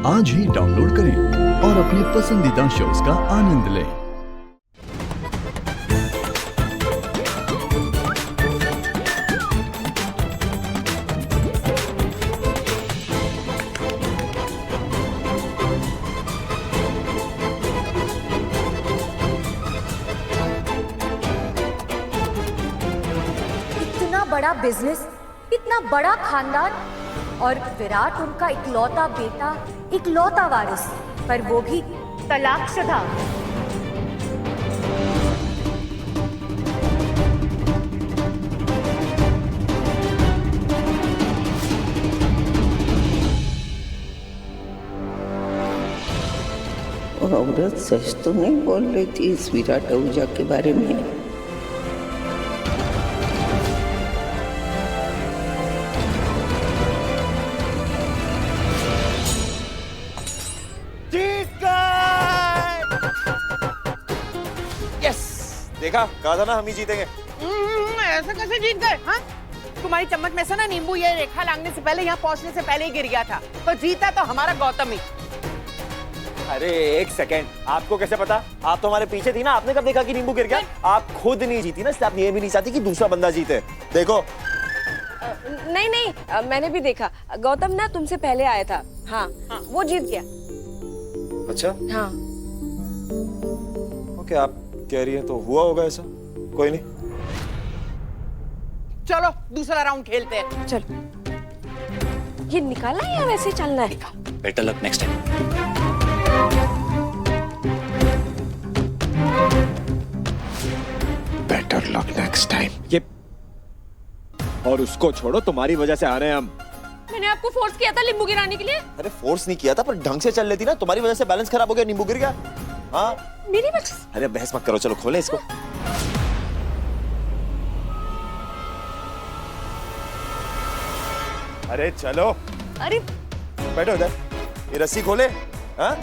आज ही डाउनलोड करें और अपने पसंदीदा शोज का आनंद लें। इतना बड़ा बिजनेस, इतना बड़ा खानदान और विराट उनका इकलौता बेटा, इकलौता वारिस, पर वो भी तलाकशुदा। औरत सच तो नहीं बोल रही थी इस विराट आहूजा के बारे में। देखा, कहा था ना हम ही जीतेंगे। ऐसा कैसे जीत गए? हाँ? तुम्हारी चम्मच में से ना नींबू ये रेखा लांघने से पहले, यहाँ पहुँचने से पहले ही गिर गया था, तो जीता तो हमारा गौतम ही। अरे एक सेकेंड, आपको कैसे पता? आप तो हमारे पीछे थी ना, आपने कब देखा कि नींबू गिर गया? आप खुद नहीं जीती ना, इसलिए आप ये भी नहीं चाहती कि दूसरा बंदा जीते। देखो। नहीं नहीं, मैंने भी देखा, गौतम ना तुमसे पहले आया था। हाँ, वो जीत गया। अच्छा? हाँ। ओके, आप कह रही है तो हुआ होगा ऐसा, कोई नहीं। चलो दूसरा राउंड खेलते हैं। चलो। ये निकाला या वैसे चलना है? Better luck next time. Better luck next time. ये और उसको छोड़ो, तुम्हारी वजह से आ रहे हैं हम। मैंने आपको फोर्स किया था नींबू गिराने के लिए। अरे फोर्स नहीं किया था, पर ढंग से चल लेती ना, तुम्हारी वजह से बैलेंस खराब हो गया, नींबू गिर गया। हाँ मेरी वजह से? अरे बहस मत करो, चलो खोलें इसको। अरे चलो। अरे बैठो इधर, ये रस्सी खोले। हाँ,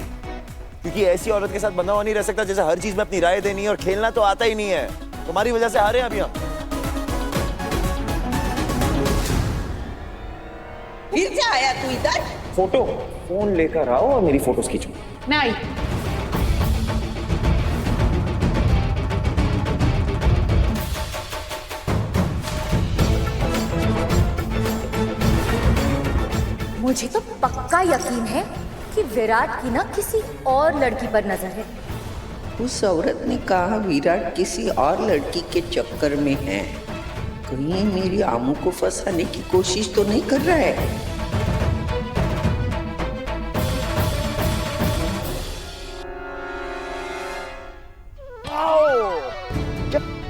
क्योंकि ऐसी औरत के साथ बंधा हुआ नहीं रह सकता जैसे हर चीज में अपनी राय देनी है, और खेलना तो आता ही नहीं है। तुम्हारी वजह से हारे हैं अभी हम। फिर से आया तू इधर? फोटो, फोन लेकर आओ और मेरी फोटोज खींचो। मैं आई। मुझे तो पक्का यकीन है कि विराट की ना किसी और लड़की पर नजर है। उस औरत ने कहा विराट किसी और लड़की के चक्कर में है। कहीं मेरी आमू को फंसाने की कोशिश तो नहीं कर रहा है?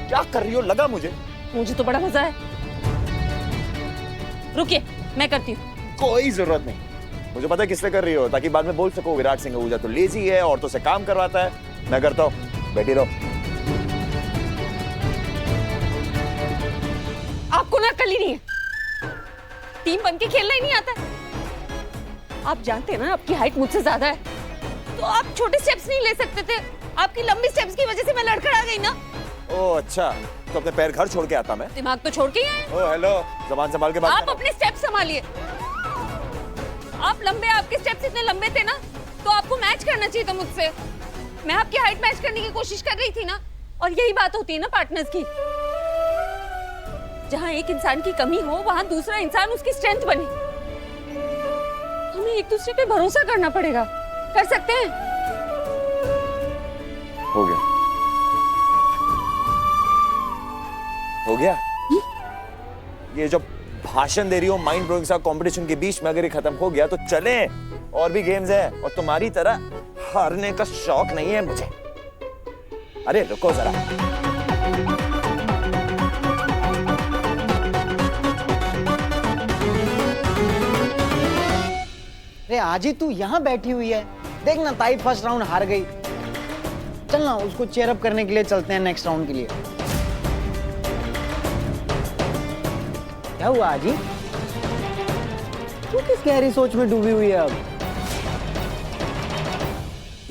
क्या कर रही हो? लगा मुझे। मुझे तो बड़ा मजा है। रुकिए, मैं करती हूँ। कोई जरूरत नहीं, मुझे पता है किससे कर रही हो, ताकि बाद में बोल सको विराट सिंह आहूजा तो लेजी है, औरतों से काम करवाता है। मैं करता हूँ, बैठी रहो। आपको ना अकल ही नहीं है, टीम बन के खेलना ही नहीं आता। आप जानते हैं ना आपकी हाइट मुझसे ज्यादा है, तो आप छोटे स्टेप्स नहीं ले सकते थे। आपकी लंबी स्टेप्स की वजह से मैं लड़खड़ा गई ना। ओह अच्छा, तो अपने पैर घर छोड़ के आता मैं? दिमाग तो छोड़ के ही आए। ओह हेलो, ज़बान संभाल के बात आप करो। अपने स्टेप्स संभालिए। आप लंबे, आपके स्टेप्स इतने लंबे थे ना, तो आपको मैच करना चाहिए था मुझसे। मैं आपकी हाइट मैच करने की कोशिश कर रही थी ना, और यही बात होती है ना पार्टनर्स की। जहाँ एक इंसान की कमी हो, वहाँ दूसरा इंसान उसकी स्ट्रेंथ बने। हमें एक दूसरे पे भरोसा करना पड़ेगा। कर सकते हैं? हो गया, हो गया। ये जो भाषण दे रही हो माइंड ब्लोइंग सा कंपटीशन के बीच में, अगर ये खत्म हो गया तो चले, और भी गेम्स है, और तुम्हारी तरह हारने का शौक नहीं है मुझे। अरे रुको जरा। अरे आज ही तू यहाँ बैठी हुई है, देख ना ताई फर्स्ट राउंड हार गई। चल ना, उसको चेयर अप करने के लिए चलते हैं नेक्स्ट राउंड के लिए। क्या हुआ आजी? तू किस गहरी सोच में डूबी हुई है अब?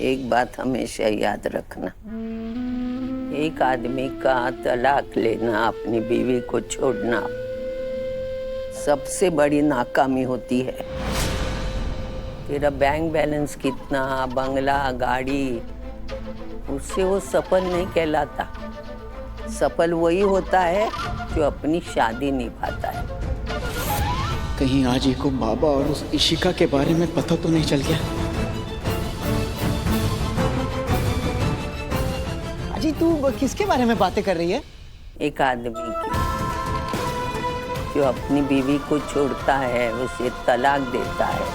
एक बात हमेशा याद रखना, एक आदमी का तलाक लेना, अपनी बीवी को छोड़ना सबसे बड़ी नाकामी होती है। तेरा बैंक बैलेंस कितना, बंगला, गाड़ी, उससे वो सफल नहीं कहलाता। सफल वही होता है जो अपनी शादी निभाता है। कहीं आजी को बाबा और उस इशिका के बारे में पता तो नहीं चल गया? आजी तू किसके बारे में बातें कर रही है? एक आदमी की जो अपनी बीवी को छोड़ता है, उसे तलाक देता है,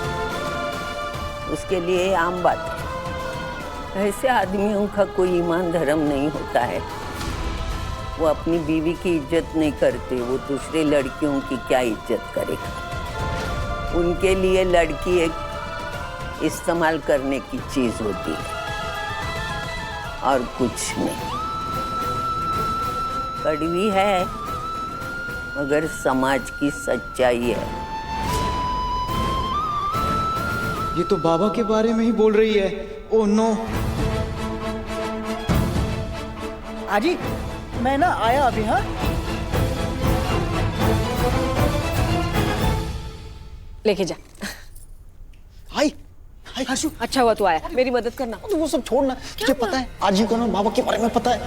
उसके लिए आम बात है। ऐसे आदमियों का कोई ईमान धर्म नहीं होता है। वो अपनी बीवी की इज्जत नहीं करते, वो दूसरे लड़कियों की क्या इज्जत करेगा। उनके लिए लड़की एक इस्तेमाल करने की चीज होती है और कुछ नहीं। कड़वी है मगर समाज की सच्चाई है। ये तो बाबा के बारे में ही बोल रही है। Oh no. आजी मैं ना आया अभी। हाँ लेके जा। हाय हाय हर्षु। अच्छा हुआ तू आया, मेरी मदद करना। तो वो सब छोड़ना, तुझे पता है आजी को ना बाबा के बारे में पता है।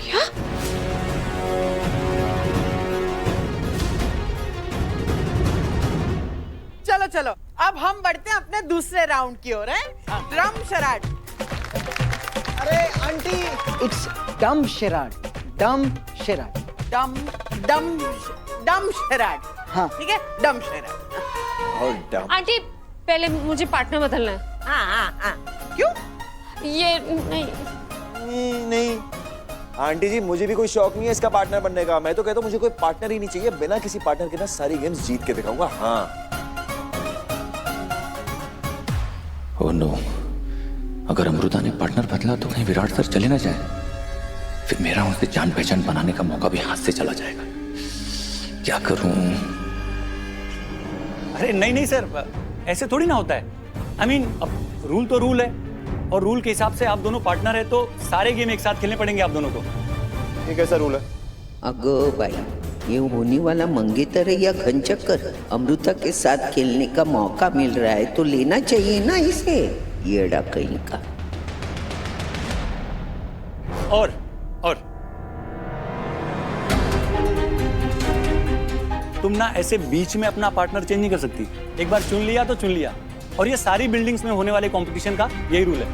क्या? चलो चलो अब हम बढ़ते हैं अपने दूसरे राउंड की ओर। ड्रम शराट। अरे आंटी, इट्स डम शराट। डम शराट। डम डम डम शराट। हाँ। ठीक है, डम शराट। और डम। आंटी पहले मुझे पार्टनर बदलना है। हाँ। क्यों? ये नहीं। नहीं आंटी जी, मुझे भी कोई शौक नहीं है इसका पार्टनर बनने का। मैं तो कहता हूँ मुझे कोई पार्टनर ही नहीं चाहिए। बिना किसी पार्टनर के ना सारी गेम्स जीत के दिखाऊंगा। हाँ। ओह नो, अगर अमृता ने पार्टनर बदला तो कहीं विराट सर चले ना जाए, फिर मेरा उनसे जान पहचान बनाने का मौका भी हाथ से चला जाएगा। क्या करूं? अरे नहीं सर, ऐसे थोड़ी ना होता है। आई मीन अब रूल तो रूल है और रूल के हिसाब से आप दोनों पार्टनर है तो सारे गेम एक साथ खेलने पड़ेंगे आप दोनों को। ये कैसा रूल है? अगो भाई, ये होने वाला मंगेतर है या घन चक्कर? अमृता के साथ खेलने का मौका मिल रहा है तो लेना चाहिए ना इसे। येड़ा कहीं का। और तुम ना ऐसे बीच में अपना पार्टनर चेंज नहीं कर सकती। एक बार चुन लिया तो चुन लिया। और ये सारी बिल्डिंग्स में होने वाले कंपटीशन का यही रूल है।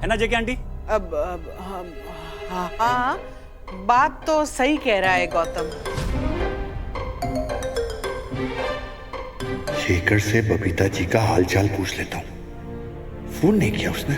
है ना जेके आंटी? अब हाँ, बात तो सही कह रहा है गौतम। शेखर से बबीता जी का हालचाल पूछ लेता हूँ। फोन नहीं किया उसने।